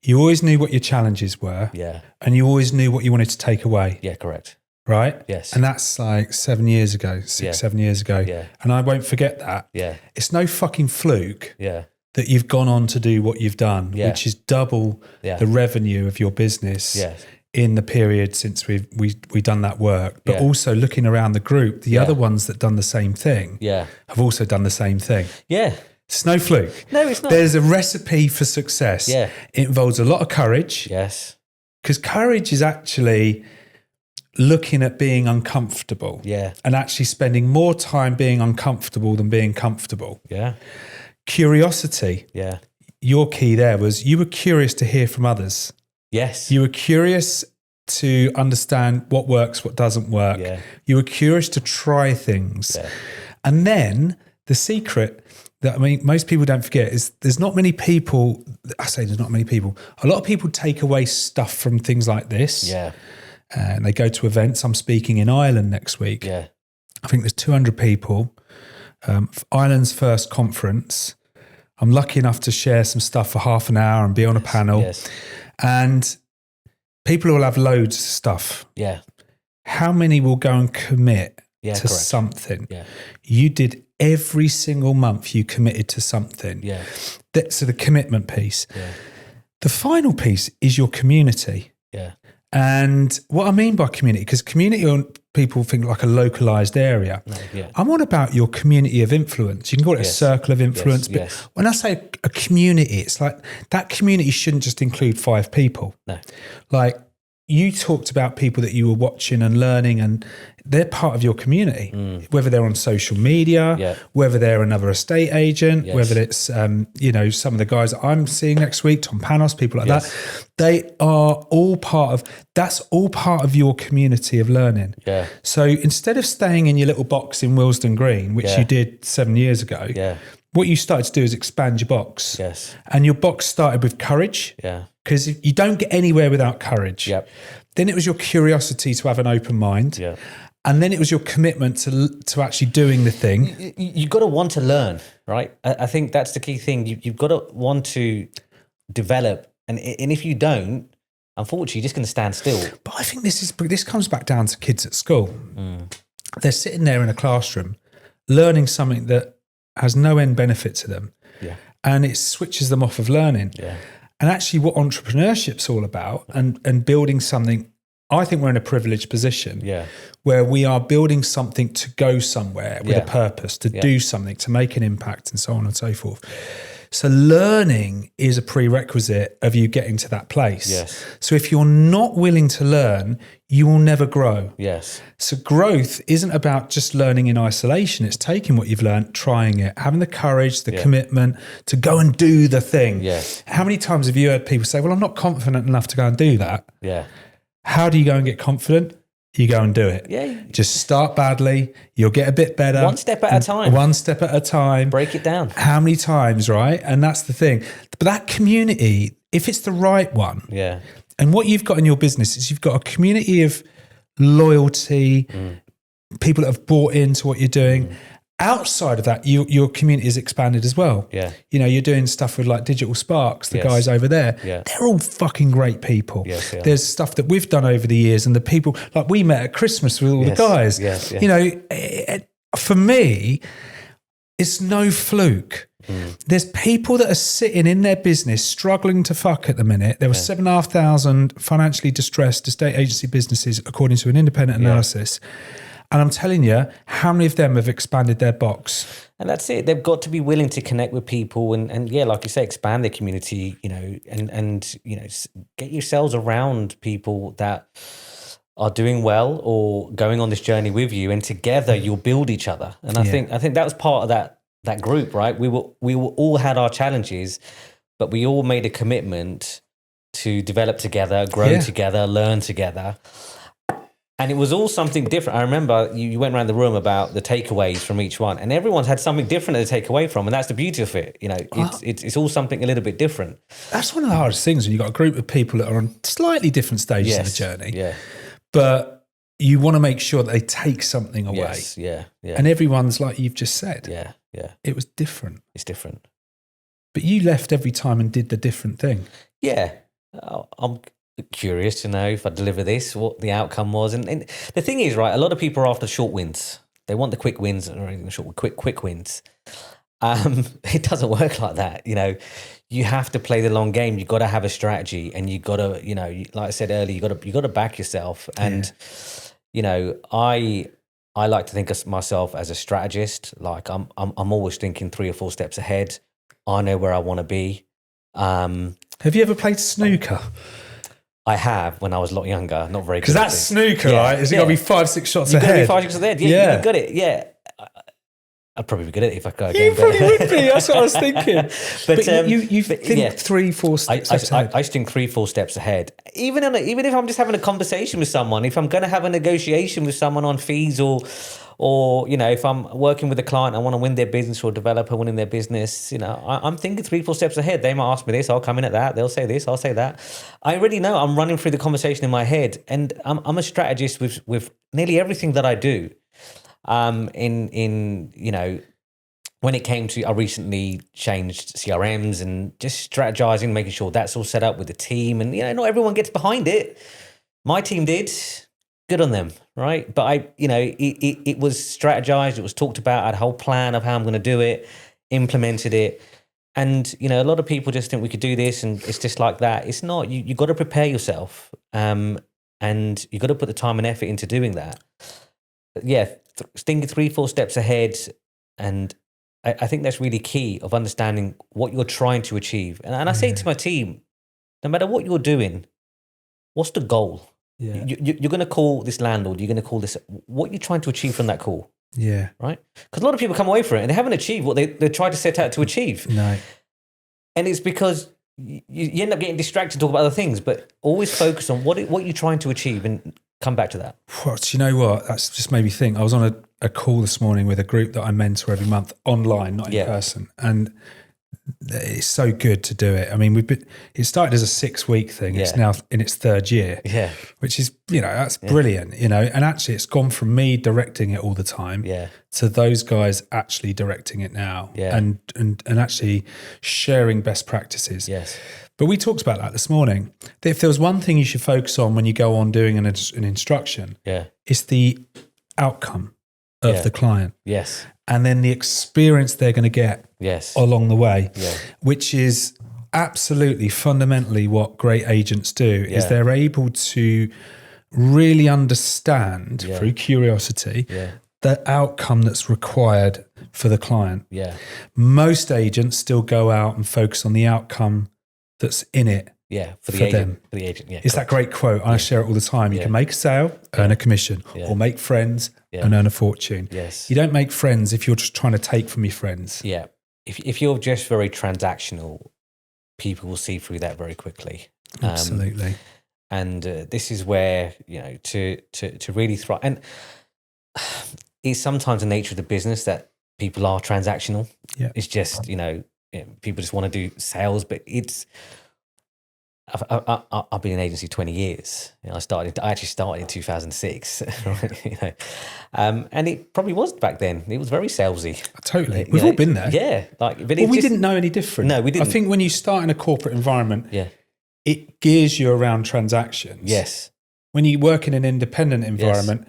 You always knew what your challenges were. Yeah. And you always knew what you wanted to take away. Yeah, correct. Right? Yes. And that's like 7 years ago, 7 years ago. Yeah. And I won't forget that. Yeah. It's no fucking fluke that you've gone on to do what you've done, which is double the revenue of your business in the period since we've done that work. But also looking around the group, the other ones that done the same thing have also done the same thing. Yeah. It's no fluke. No, it's not. There's a recipe for success. Yeah. It involves a lot of courage. Yes. Because courage is actually looking at being uncomfortable. Yeah. And actually spending more time being uncomfortable than being comfortable. Yeah. Curiosity. Yeah. Your key there was you were curious to hear from others. Yes. You were curious to understand what works, what doesn't work. Yeah. You were curious to try things. Yeah. And then the secret that, I mean, most people don't forget is there's not many people, I say there's not many people, a lot of people take away stuff from things like this. Yeah. And they go to events. I'm speaking in Ireland next week. Yeah. I think there's 200 people. Ireland's first conference. I'm lucky enough to share some stuff for half an hour and be on a panel. Yes. And people will have loads of stuff. Yeah. How many will go and commit to correct. something? Yeah. You did every single month you committed to something. Yeah. So the commitment piece. Yeah. The final piece is your community. Yeah. And what I mean by community, because community, people think like a localized area. No, yeah. I'm on about your community of influence. You can call it a Yes. circle of influence. Yes, But yes. when I say a community, it's like that community shouldn't just include 5 people. No. Like you talked about people that you were watching and learning, and they're part of your community, whether they're on social media, Yeah. whether they're another estate agent, Yes. whether it's, some of the guys that I'm seeing next week, Tom Panos, people like Yes. that. They are all that's all part of your community of learning. Yeah. So instead of staying in your little box in Willesden Green, which Yeah. you did 7 years ago, Yeah. what you started to do is expand your box. Yes. And your box started with courage. Yeah. Because you don't get anywhere without courage. Yep. Then it was your curiosity to have an open mind. Yeah. And then it was your commitment to actually doing the thing. You've got to want to learn, right? I think that's the key thing. You've got to want to develop. And if you don't, unfortunately, you're just going to stand still. But I think this comes back down to kids at school. They're sitting there in a classroom learning something that has no end benefit to them. Yeah. And it switches them off of learning. Yeah. And actually what entrepreneurship's all about and building something, I think we're in a privileged position where we are building something to go somewhere with a purpose, to do something, to make an impact and so on and so forth. So learning is a prerequisite of you getting to that place. Yes. So if you're not willing to learn, you will never grow. Yes. So growth isn't about just learning in isolation. It's taking what you've learned, trying it, having the courage, the commitment to go and do the thing. Yes. How many times have you heard people say, well, I'm not confident enough to go and do that? Yeah. How do you go and get confident? You go and do it. Yeah. Just start badly. You'll get a bit better. One step at a time. One step at a time. Break it down. How many times, right? And that's the thing. But that community, if it's the right one, Yeah. and what you've got in your business is you've got a community of loyalty, people that have bought into what you're doing. Outside of that, your community is expanded as well. Yeah. You know, you're doing stuff with like Digital Sparks, the Yes. guys over there. Yeah. They're all fucking great people. Yes, they are. There's stuff that we've done over the years, and the people, like we met at Christmas with all Yes. the guys. Yes, yeah. You know, for me, it's no fluke. There's people that are sitting in their business struggling to fuck at the minute. There were 7,500 financially distressed estate agency businesses, according to an independent analysis. And I'm telling you, how many of them have expanded their box? And that's it. They've got to be willing to connect with people and yeah, like you say, expand their community, you know, and you know, get yourselves around people that are doing well or going on this journey with you, and together you'll build each other. And I think that was part of that group, right? We all had our challenges, but we all made a commitment to develop together, grow together, learn together. And it was all something different. I remember you went around the room about the takeaways from each one, and everyone's had something different to take away from, and that's the beauty of it. You know, it's all something a little bit different. That's one of the hardest things when you've got a group of people that are on slightly different stages of the journey. Yeah. But you want to make sure that they take something away. Yes. Yeah. Yeah. And everyone's like you've just said. Yeah. Yeah. It was different. It's different. But you left every time and did the different thing. Yeah. I'm curious to know if I deliver this, what the outcome was. And the thing is, right, a lot of people are after short wins. They want the quick wins, or even quick wins. It doesn't work like that. You know, you have to play the long game. You've got to have a strategy, and you got to, you know, like I said earlier, you got to back yourself. And, you know, I like to think of myself as a strategist. Like I'm always thinking 3 or 4 steps ahead. I know where I want to be. Have you ever played snooker? I have when I was a lot younger, not very good. Because that's snooker, right? Is it got to be 5-6 shots You've ahead? got to be 5 shots ahead. Yeah, you got it. Yeah. I'd probably be good at it if I go You again. probably would be. That's what I was thinking. But you think 3-4 steps ahead. I think 3-4 steps ahead. Even if I'm just having a conversation with someone, if I'm going to have a negotiation with someone on fees or if I'm working with a client, I want to win their business, or a developer winning their business, I'm thinking 3-4 steps ahead. They might ask me this, I'll come in at that. They'll say this, I'll say that. I already know. I'm running through the conversation in my head, and I'm a strategist with nearly everything that I do. When it came to, I recently changed CRMs and just strategizing, making sure that's all set up with the team, and not everyone gets behind it. My team did. Good on them, right? But it was strategized. It was talked about. I had a whole plan of how I'm going to do it, implemented it. And, a lot of people just think we could do this and it's just like that. It's not. You got to prepare yourself, and you got to put the time and effort into doing that. But thinking 3-4 steps ahead. And I think that's really key of understanding what you're trying to achieve. And I say to my team, no matter what you're doing, what's the goal? Yeah. You're going to call this landlord, you're going to call this, what you're trying to achieve from that call. Yeah. Right? Because a lot of people come away from it and they haven't achieved what they tried to set out to achieve. No. And it's because you end up getting distracted to talk about other things, but always focus on what you're trying to achieve and come back to that. Well, do you know what? That's just made me think. I was on a call this morning with a group that I mentor every month online, not in person. And it's so good to do it. I mean, it started as a 6-week thing. It's now in its 3rd year, which is, that's brilliant, and actually it's gone from me directing it all the time to those guys actually directing it now and actually sharing best practices. Yes. But we talked about that this morning. That if there was one thing you should focus on when you go on doing an instruction, it's the outcome of the client. Yes. And then the experience they're going to get along the way, which is absolutely fundamentally what great agents do, is they're able to really understand through curiosity the outcome that's required for the client. Yeah. Most agents still go out and focus on the outcome that's in it. Yeah, for the agent. For the agent, It's that great quote. I share it all the time. You can make a sale, earn a commission, or make friends and earn a fortune. Yes. You don't make friends if you're just trying to take from your friends. Yeah. If you're just very transactional, people will see through that very quickly. Absolutely. And this is where, to really thrive. And it's sometimes the nature of the business that people are transactional. Yeah. It's just, people just want to do sales, but it's... I've been in agency 20 years. I actually started in 2006. And it probably was back then. It was very salesy. Totally. We've all been there. Yeah. But we didn't know any different. No, we didn't. I think when you start in a corporate environment, it gears you around transactions. Yes. When you work in an independent environment,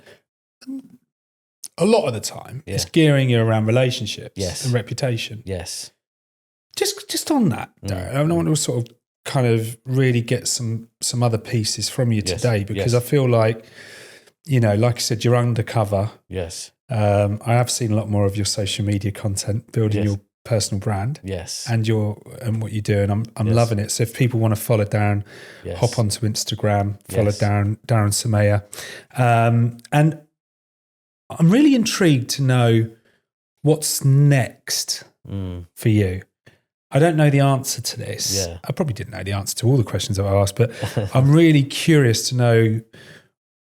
a lot of the time, it's gearing you around relationships and reputation. Yes. Just on that, Darren, I want to sort of kind of really get some other pieces from you today, because I feel like, like I said, you're undercover. Yes. I have seen a lot more of your social media content, building your personal brand. Yes. And what you do, and I'm loving it. So if people want to follow Darren, hop onto Instagram, follow Darren Somaiya. And I'm really intrigued to know what's next for you. I don't know the answer to this. Yeah. I probably didn't know the answer to all the questions I've asked, but I'm really curious to know,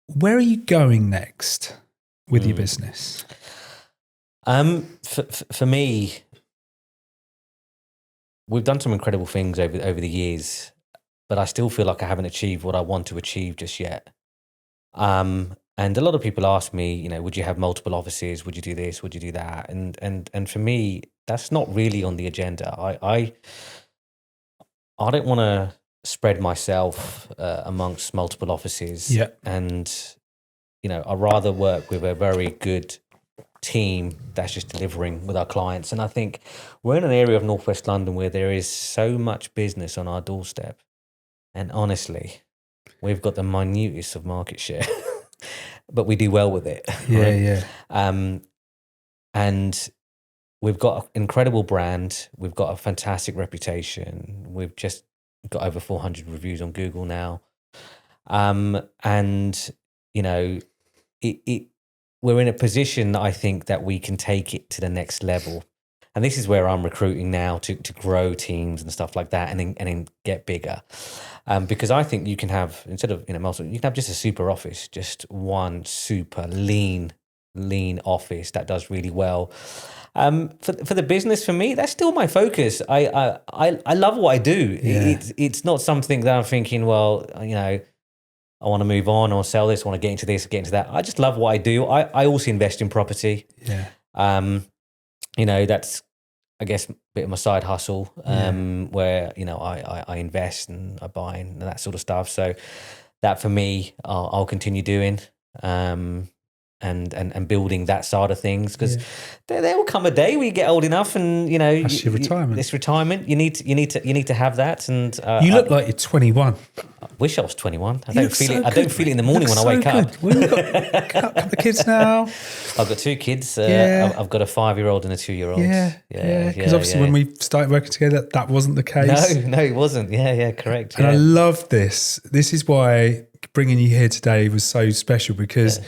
where are you going next with your business? For me, we've done some incredible things over the years, but I still feel like I haven't achieved what I want to achieve just yet. And a lot of people ask me, would you have multiple offices? Would you do this? Would you do that? And for me, that's not really on the agenda. I don't want to spread myself amongst multiple offices. Yeah. And, I'd rather work with a very good team that's just delivering with our clients. And I think we're in an area of Northwest London where there is so much business on our doorstep. And honestly, we've got the minutest of market share, but we do well with it. Yeah, right? And we've got an incredible brand. We've got a fantastic reputation. We've just got over 400 reviews on Google now. And, we're in a position, I think, that we can take it to the next level. And this is where I'm recruiting now to grow teams and stuff like that, and then get bigger. Because I think you can have, instead of multiple, you can have just a super office, just one super lean office that does really well. For the business, for me, that's still my focus. I love what I do. Yeah. It's not something that I'm thinking, well, I want to move on or sell this, I want to get into this, get into that. I just love what I do. I also invest in property. Yeah. That's, I guess, a bit of my side hustle, where, I invest and I buy and that sort of stuff. So that for me, I'll continue doing, and building that side of things, because there will come a day where you get old enough, and that's your retirement. This retirement, you need to have that. And you look like you're 21. I wish I was 21. I You don't look feel so it. I don't feel it in the morning when I wake up. Well, you've got a couple of kids now. I've got 2 kids. I've got a 5-year-old and a 2-year-old. Yeah. Because obviously when we started working together, that wasn't the case. No, it wasn't. Yeah, correct. And I love this. This is why bringing you here today was so special, because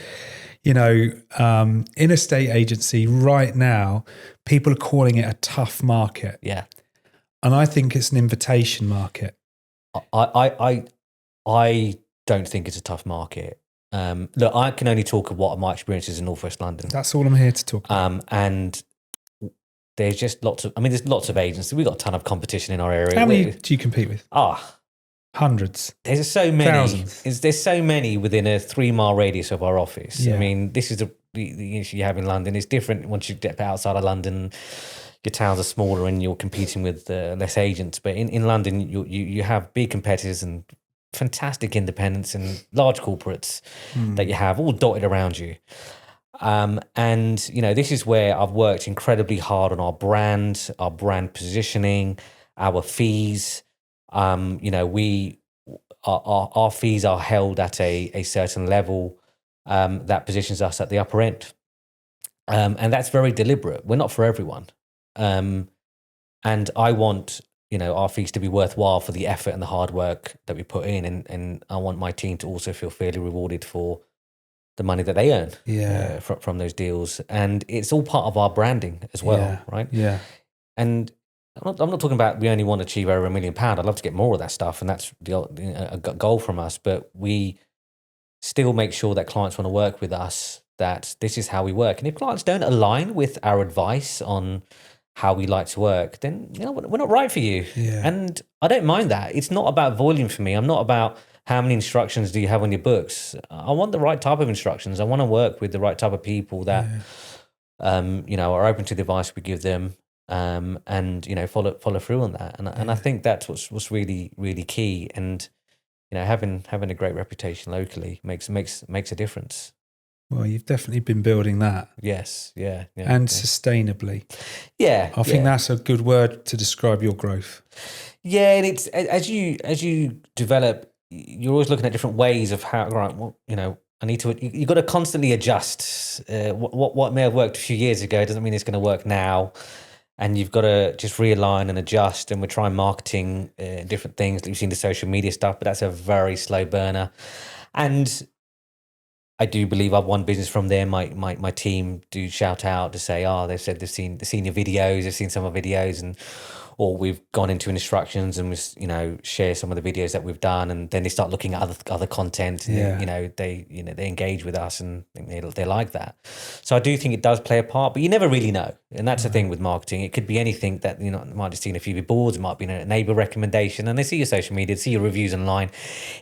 in a state agency right now, people are calling it a tough market. Yeah. And I think it's an invitation market. I don't think it's a tough market. Look, I can only talk of what my experiences in Northwest London. That's all I'm here to talk about. And there's just there's lots of agents. We've got a ton of competition in our area. How many do you compete with? Hundreds. There's so many. Thousands. There's so many within a 3-mile radius of our office. Yeah. I mean, this is the issue you have in London. It's different once you get outside of London. Your towns are smaller and you're competing with less agents. But in London, you have big competitors and fantastic independents and large corporates that you have all dotted around you. And this is where I've worked incredibly hard on our brand positioning, our fees. Our fees are held at a certain level that positions us at the upper end, and that's very deliberate. We're not for everyone, and I want our fees to be worthwhile for the effort and the hard work that we put in, and I want my team to also feel fairly rewarded for the money that they earn from those deals, and it's all part of our branding as well, right? Yeah, and I'm not talking about we only want to achieve over £1 million. I'd love to get more of that stuff, and that's a goal from us. But we still make sure that clients want to work with us, that this is how we work. And if clients don't align with our advice on how we like to work, then we're not right for you. Yeah. And I don't mind that. It's not about volume for me. I'm not about how many instructions do you have on your books. I want the right type of instructions. I want to work with the right type of people that are open to the advice we give them. And follow through on that, and I think that's what's really, really key. And having a great reputation locally makes a difference. Well, you've definitely been building that. Yes, and sustainably. Yeah, I think that's a good word to describe your growth. Yeah, and it's as you develop, you're always looking at different ways of how. Right, well, I need to. You've got to constantly adjust. What may have worked a few years ago doesn't mean it's going to work now. And you've got to just realign and adjust. And we're trying marketing different things. You've seen the social media stuff, but that's a very slow burner. And I do believe I've won business from there. My team do shout out to say, they've said they've seen your videos, they've seen some of our videos, or we've gone into instructions and we share some of the videos that we've done, and then they start looking at other content, and they engage with us, and they like that. So I do think it does play a part, but you never really know, and that's the thing with marketing. It could be anything that might have seen a few boards, it might be a neighbour recommendation, and they see your social media, see your reviews online.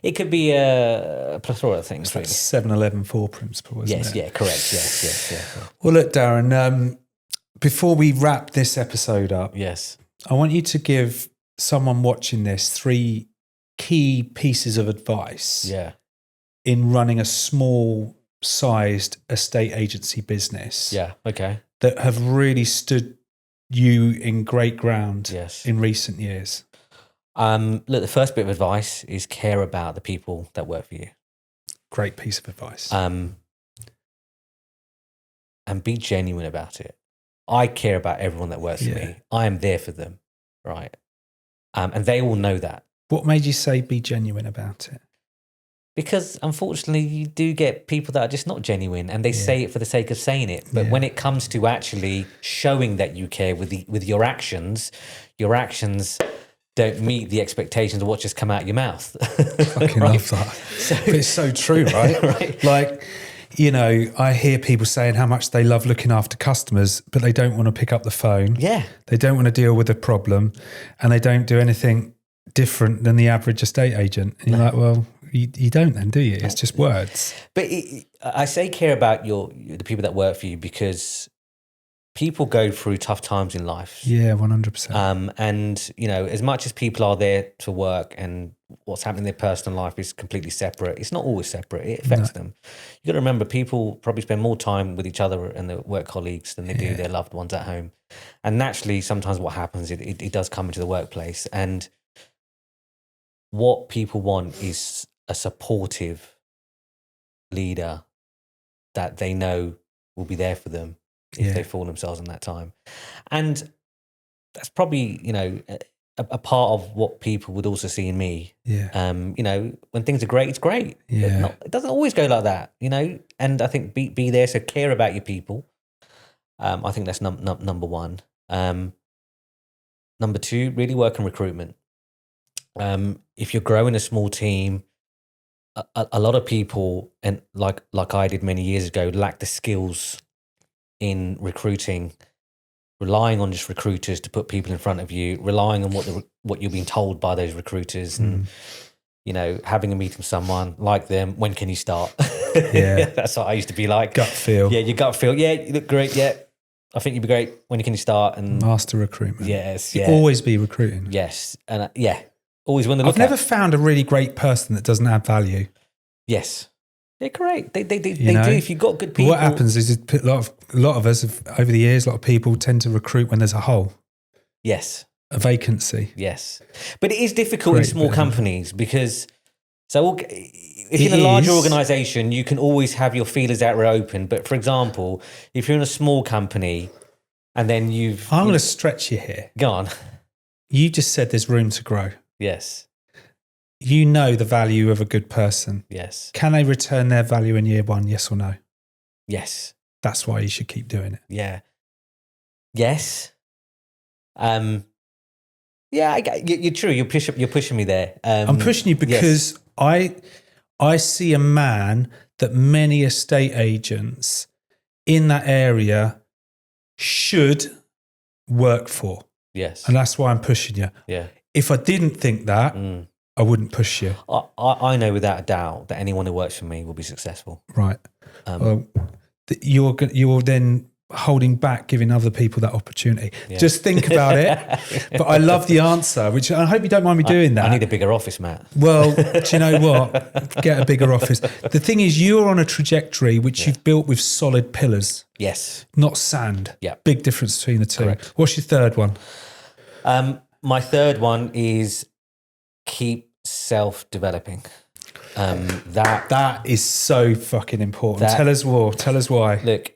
It could be a plethora of things. It's like 7-11 4 principle, isn't it? Yes, yeah, correct. Yes. Well, look, Darren, before we wrap this episode up, yes, I want you to give someone watching this 3 key pieces of advice in running a small-sized estate agency business. Yeah, okay. That have really stood you in great ground in recent years. Look, the first bit of advice is care about the people that work for you. Great piece of advice. And be genuine about it. I care about everyone that works for me. I am there for them, right? And they all know that. What made you say be genuine about it? Because unfortunately, you do get people that are just not genuine, and they say it for the sake of saying it. But when it comes to actually showing that you care with your actions don't meet the expectations of what just come out your mouth. Fucking love that. But it's so true, right? Right. Like, you know, I hear people saying how much they love looking after customers, but they don't want to pick up the phone. Yeah. They don't want to deal with a problem, and they don't do anything different than the average estate agent. And you're like, well, you don't then, do you? It's just words. But I say care about the people that work for you, because people go through tough times in life. Yeah, 100%. And, you know, as much as people are there to work and what's happening in their personal life is completely separate, it's not always separate. It affects them. You got to remember, people probably spend more time with each other and their work colleagues than they do their loved ones at home. And naturally, sometimes what happens, it does come into the workplace. And what people want is a supportive leader that they know will be there for them if they fall themselves in that time. And that's probably, you know, a part of what people would also see in me. Yeah. You know, when things are great, it's great. Yeah. It doesn't always go like that, you know. And I think be there, so care about your people. I think that's number one. Number two, really work on recruitment. If you're growing a small team, a lot of people, and like I did many years ago, lack the skills in recruiting, relying on just recruiters to put people in front of you, relying on what you're being told by those recruiters, and you know, having a meeting with someone, like them, when can you start? Yeah. That's what I used to be like. Gut feel. Yeah, your gut feel. Yeah, you look great. Yeah, I think you'd be great. When can you start? And Master recruitment. yes, You always be recruiting. yes, and always when they I've look never at. found a really great person that doesn't add value. Yes, they're great. They do. know? If you've got good But people, what happens is a lot of us have, over the years, a lot of people tend to recruit when there's a hole, yes. a vacancy. Yes, but it is difficult in Great small bit. companies, because if you're in a larger organisation, you can always have your feelers out there open. But for example, if you're in a small company and then I'm going to stretch you here. go on, You just said there's room to grow. yes, You know the value of a good person. yes, Can they return their value in year one? Yes or no? yes, That's why you should keep doing it. yeah, yes, you're true. You're pushing me there. I'm pushing you because I see a man that many estate agents in that area should work for. Yes, And that's why I'm pushing you. yeah. If I didn't think that, I wouldn't push you. I know without a doubt that anyone who works for me will be successful. Right. Well, you're then holding back giving other people that opportunity. Yeah. Just think about it. But I love the answer, which I hope you don't mind me doing that. I need a bigger office, Matt. Well, do you know what? Get a bigger office. The thing is, you're on a trajectory which you've built with solid pillars, Yes. not sand. Yeah. Big difference between the two. Correct. What's your third one? My third one is keep self-developing. That is so fucking important. Tell us more. Tell us why. Look,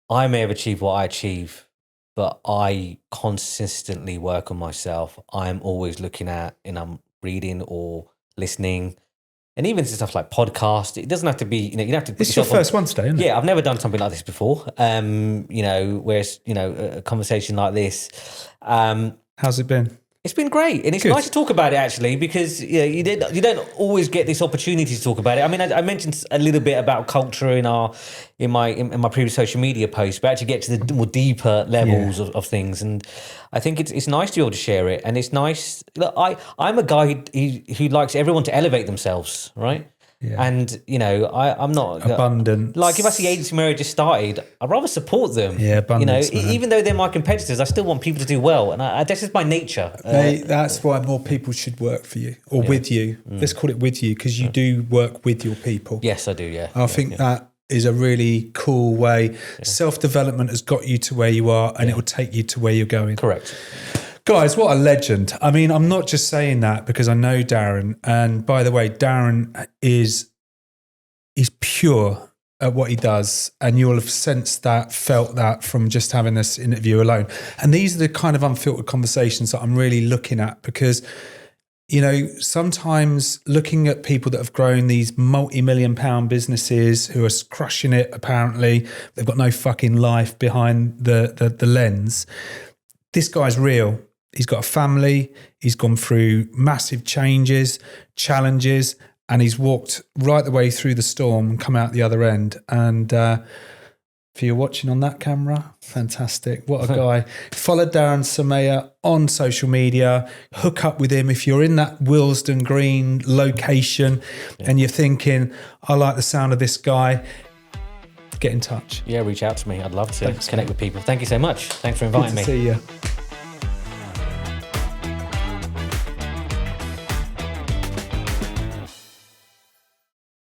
I may have achieved what I achieve, but I consistently work on myself. I'm always looking at, and I'm reading or listening, and even stuff like podcasts. It doesn't have to be, you don't have to. It's your first one today, isn't it? Yeah, I've never done something like this before. Where it's, a conversation like this. How's it been? It's been great, and it's nice to talk about it actually, because you don't always get this opportunity to talk about it. I mean, I mentioned a little bit about culture in my previous social media post, but actually get to the more deeper levels of things, and I think it's nice to be able to share it, and it's nice. Look, I'm a guy who likes everyone to elevate themselves, right? Yeah. And I'm not Abundance. Like if I see Agency Marriage just started, I'd rather support them. Yeah, abundance, man. Even though they're my competitors, I still want people to do well, and this is my nature. That's why more people should work for you or with you. Let's call it with you, because you do work with your people. Yes, I do. Yeah, I think that is a really cool way. Yeah. Self-development has got you to where you are, and it will take you to where you're going. Correct. Guys, what a legend. I mean, I'm not just saying that because I know Darren. And by the way, Darren is pure at what he does. And you'll have sensed that, felt that from just having this interview alone. And these are the kind of unfiltered conversations that I'm really looking at, because you know, sometimes looking at people that have grown these multi-million pound businesses who are crushing it, apparently, they've got no fucking life behind the lens. This guy's real. He's got a family. He's gone through massive changes, challenges, and he's walked right the way through the storm and come out the other end. And if you're watching on that camera, fantastic. What a guy. Follow Darren Somaiya on social media. Hook up with him. If you're in that Willesden Green location and you're thinking, I like the sound of this guy, get in touch. Yeah, reach out to me. I'd love to connect with people. Thank you so much. Thanks for inviting me. Good to see you.